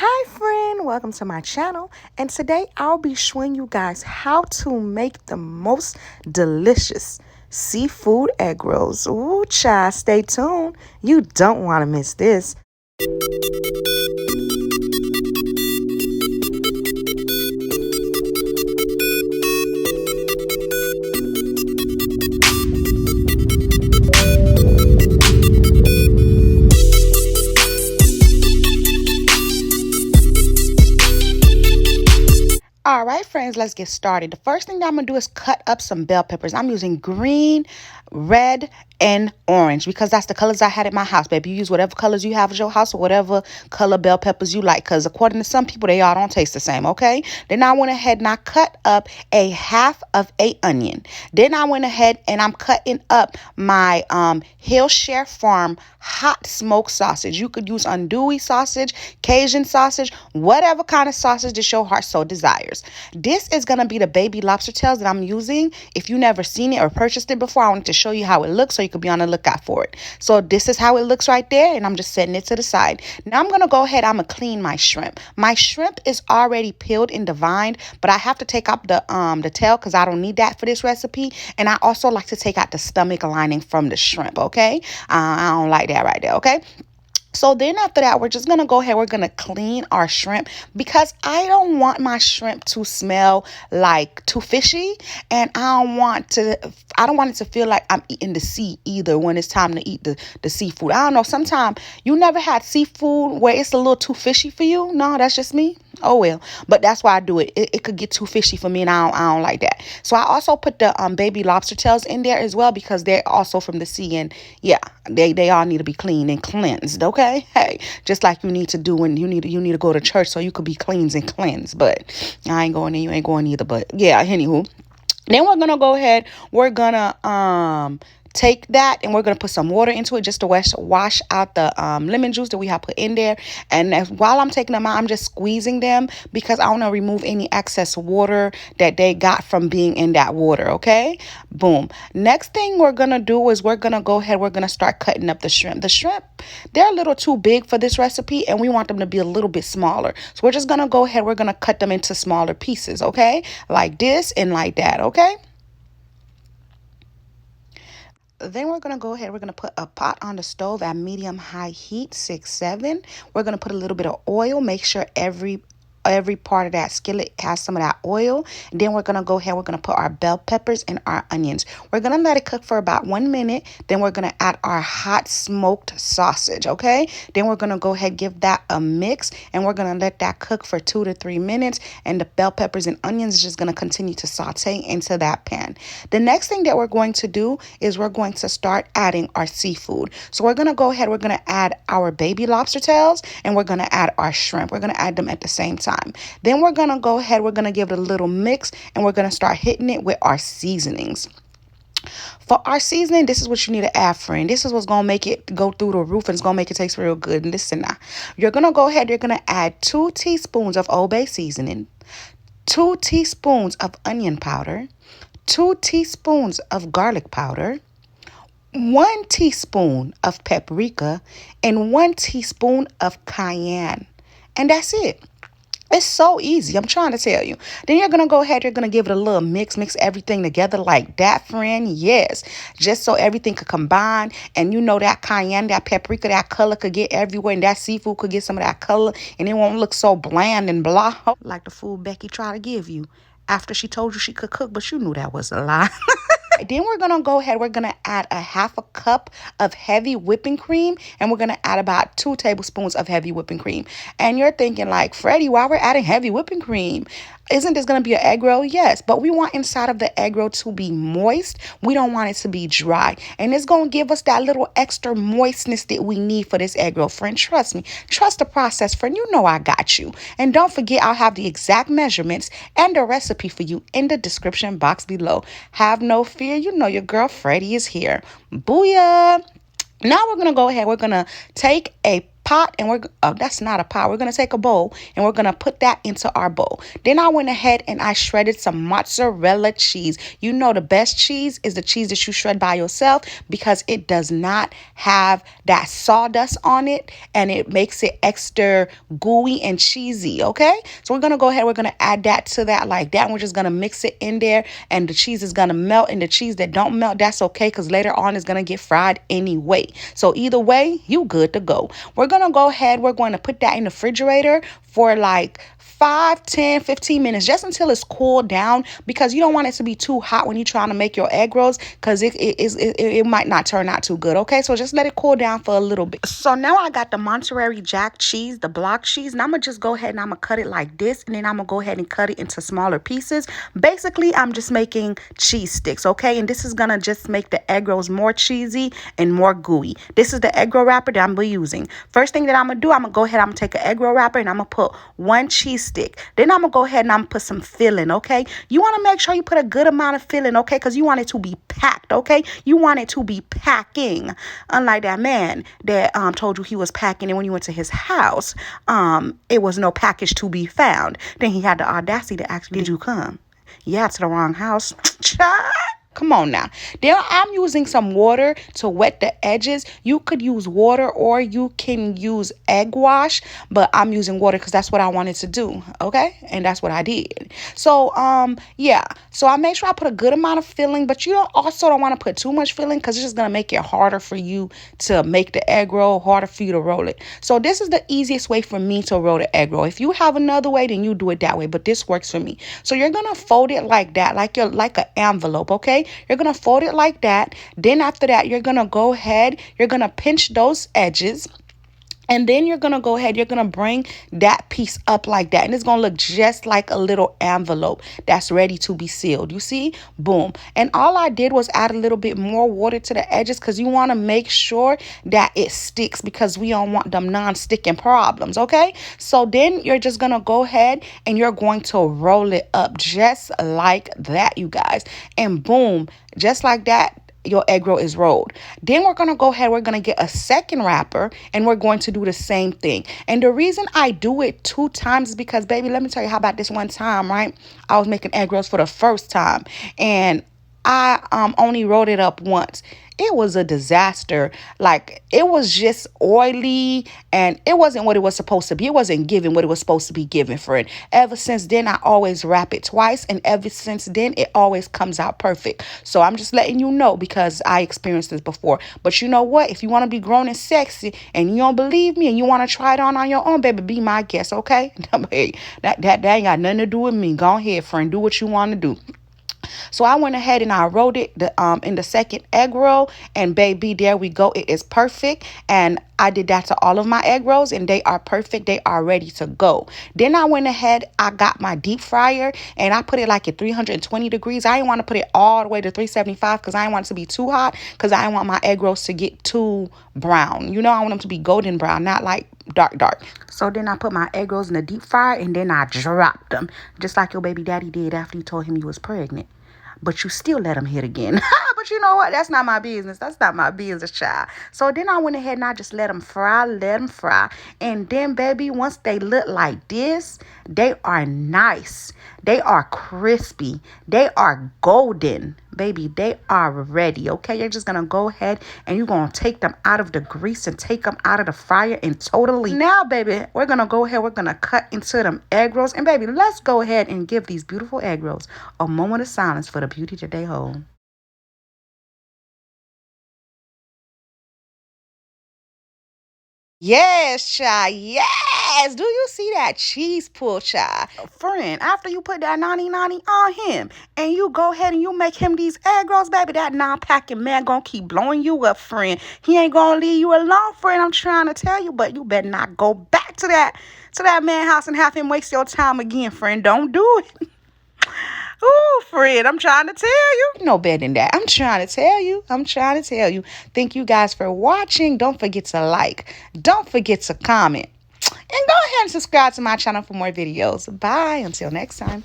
Hi friend, welcome to my channel, and today I'll be showing you guys how to make the most delicious seafood egg rolls. Ooh, child, stay tuned. You don't want to miss this. All right, friends, let's get started. The first thing that I'm going to do is cut up some bell peppers. I'm using green, red, and orange because that's the colors I had at my house, baby. You use whatever colors you have at your house or whatever color bell peppers you like, because according to some people, they all don't taste the same, okay? Then I went ahead and I cut up a half of an onion. Then I went ahead and I'm cutting up my Hillshire Farm hot smoked sausage. You could use andouille sausage, Cajun sausage, whatever kind of sausage that your heart so desires. This is going to be the baby lobster tails that I'm using. If you never seen it or purchased it before, I wanted to show you how it looks so you could be on the lookout for it. So this is how it looks right there, and I'm just setting it to the side. Now I'm going to go ahead, I'm going to clean my shrimp. My shrimp is already peeled and deveined, but I have to take out the tail because I don't need that for this recipe. And I also like to take out the stomach lining from the shrimp, okay? I don't like that right there, okay? So then after that, we're just going to go ahead. We're going to clean our shrimp because I don't want my shrimp to smell like too fishy. And I don't want it to feel like I'm eating the sea either when it's time to eat the seafood. I don't know. Sometimes you never had seafood where it's a little too fishy for you. No, that's just me. Oh, well. But that's why I do it. It could get too fishy for me, and I don't like that. So I also put the baby lobster tails in there as well because they're also from the sea. And yeah, they all need to be cleaned and cleansed, okay? Hey, just like you need to do when you need to go to church so you could be cleansed and cleansed. But I ain't going and you ain't going either. But yeah, anywho. Then we're gonna go ahead. We're gonna take that and we're gonna put some water into it just to wash out the lemon juice that we have put in there. And while I'm taking them out, I'm just squeezing them because I want to remove any excess water that they got from being in that water. Okay, boom. Next thing we're gonna do is we're gonna go ahead. We're gonna start cutting up the shrimp. The shrimp, they're a little too big for this recipe, and we want them to be a little bit smaller. So we're just gonna go ahead. We're gonna cut them into smaller pieces. Okay, like this and like that. Okay. Then we're going to go ahead. We're going to put a pot on the stove at medium-high heat, 6-7. We're going to put a little bit of oil. Make sure every part of that skillet has some of that oil. And then we're going to go ahead. We're going to put our bell peppers and our onions. We're going to let it cook for about 1 minute. Then we're going to add our hot smoked sausage, okay? Then we're going to go ahead, give that a mix, and we're going to let that cook for 2 to 3 minutes. And the bell peppers and onions is just going to continue to saute into that pan. The next thing that we're going to do is we're going to start adding our seafood. So we're going to go ahead. We're going to add our baby lobster tails, and we're going to add our shrimp. We're going to add them at the same time. Then we're going to go ahead, we're going to give it a little mix, and we're going to start hitting it with our seasonings. For our seasoning, this is what you need to add, friend. This is what's going to make it go through the roof, and it's going to make it taste real good. And listen now, you're going to go ahead, you're going to add 2 teaspoons of Old Bay seasoning, 2 teaspoons of onion powder, 2 teaspoons of garlic powder, 1 teaspoon of paprika, and 1 teaspoon of cayenne. And that's it. It's so easy. I'm trying to tell you. Then you're going to go ahead. You're going to give it a little mix everything together like that, friend. Yes. Just so everything could combine. And you know that cayenne, that paprika, that color could get everywhere. And that seafood could get some of that color. And it won't look so bland and blah like the food Becky tried to give you after she told you she could cook. But you knew that was a lie. Then we're going to go ahead. We're going to add a half a cup of heavy whipping cream. And we're going to add about 2 tablespoons of heavy whipping cream. And you're thinking like, Freddie, why we're adding heavy whipping cream? Isn't this going to be an egg roll? Yes, but we want inside of the egg roll to be moist. We don't want it to be dry. And it's going to give us that little extra moistness that we need for this egg roll, friend. Trust me. Trust the process, friend. You know I got you. And don't forget, I'll have the exact measurements and the recipe for you in the description box below. Have no fear. You know your girl Freddie is here. Booyah! Now we're going to go ahead. We're going to take a pot, and that's not a pot. We're going to take a bowl and we're going to put that into our bowl. Then I went ahead and I shredded some mozzarella cheese. You know, the best cheese is the cheese that you shred by yourself because it does not have that sawdust on it and it makes it extra gooey and cheesy. Okay, so we're going to go ahead, we're going to add that to that like that, and we're just going to mix it in there, and the cheese is going to melt, and the cheese that don't melt, that's okay, because later on it's going to get fried anyway. So either way, you good to go. We're going to go ahead, we're going to put that in the refrigerator for like 5, 10, 15 minutes, just until it's cooled down, because you don't want it to be too hot when you're trying to make your egg rolls, because it might not turn out too good. Okay, so just let it cool down for a little bit. So now I got the Monterey Jack cheese, the block cheese, and I'm gonna just go ahead and I'm gonna cut it like this, and then I'm gonna go ahead and cut it into smaller pieces. Basically, I'm just making cheese sticks, okay, and this is gonna just make the egg rolls more cheesy and more gooey. This is the egg roll wrapper that I'm gonna be using. First thing that I'm gonna do, I'm gonna go ahead, I'm gonna take an egg roll wrapper and I'm gonna put one cheese stick. Then I'm gonna go ahead and I'm gonna put some filling, okay? You want to make sure you put a good amount of filling, okay? Because you want it to be packed, okay? You want it to be packing. Unlike that man that told you he was packing, and when you went to his house, it was no package to be found. Then he had the audacity to ask, did you come? Yeah, to the wrong house. Child. Come on now. Then I'm using some water to wet the edges. You could use water or you can use egg wash, but I'm using water because that's what I wanted to do, okay? And that's what I did. So, yeah. So I made sure I put a good amount of filling, but you also don't want to put too much filling because it's just going to make it harder for you to make the egg roll, harder for you to roll it. So this is the easiest way for me to roll the egg roll. If you have another way, then you do it that way, but this works for me. So you're going to fold it like that, like an envelope, okay? You're going to fold it like that. Then after that, you're going to go ahead, you're going to pinch those edges. And then you're going to go ahead, you're going to bring that piece up like that. And it's going to look just like a little envelope that's ready to be sealed. You see? Boom. And all I did was add a little bit more water to the edges because you want to make sure that it sticks, because we don't want them non-sticking problems, okay? So then you're just going to go ahead and you're going to roll it up just like that, you guys. And boom, just like that, your egg roll is rolled. Then we're going to go ahead, we're going to get a second wrapper and we're going to do the same thing. And the reason I do it 2 times is because, baby, let me tell you how about this one time, right? I was making egg rolls for the first time and I only rolled it up once. It was a disaster. Like, it was just oily and it wasn't what it was supposed to be. It wasn't giving what it was supposed to be giving, friend. Ever since then, I always wrap it twice, and ever since then, it always comes out perfect. So I'm just letting you know because I experienced this before. But you know what? If you want to be grown and sexy and you don't believe me and you want to try it on your own, baby, be my guest, okay? Hey, that ain't got nothing to do with me. Go ahead, friend. Do what you want to do. So I went ahead and I rolled it in the second egg roll, and baby, there we go. It is perfect. And I did that to all of my egg rolls and they are perfect. They are ready to go. Then I went ahead, I got my deep fryer and I put it like at 320 degrees. I didn't want to put it all the way to 375 because I didn't want it to be too hot, because I didn't want my egg rolls to get too brown. You know, I want them to be golden brown, not like dark. So then I put my egg rolls in the deep fryer and then I dropped them, just like your baby daddy did after you told him you was pregnant. But you still let him hit again. But you know what? That's not my business. That's not my business, child. So then I went ahead and I just let them fry. And then, baby, once they look like this, they are nice. They are crispy. They are golden. Baby, they are ready, okay? You're just going to go ahead and you're going to take them out of the grease and take them out of the fryer and totally. Now, baby, we're going to go ahead. We're going to cut into them egg rolls. And, baby, let's go ahead and give these beautiful egg rolls a moment of silence for the beauty that they hold. Yes, child. Yes. Do you see that cheese pull, child? Friend, after you put that 90 on him and you go ahead and you make him these egg rolls, baby, that non-packing man gonna keep blowing you up, friend. He ain't gonna leave you alone, friend. I'm trying to tell you, but you better not go back to that man house and have him waste your time again, friend. Don't do it. Ooh, Fred, I'm trying to tell you. No better than that. I'm trying to tell you. Thank you guys for watching. Don't forget to like. Don't forget to comment. And go ahead and subscribe to my channel for more videos. Bye. Until next time.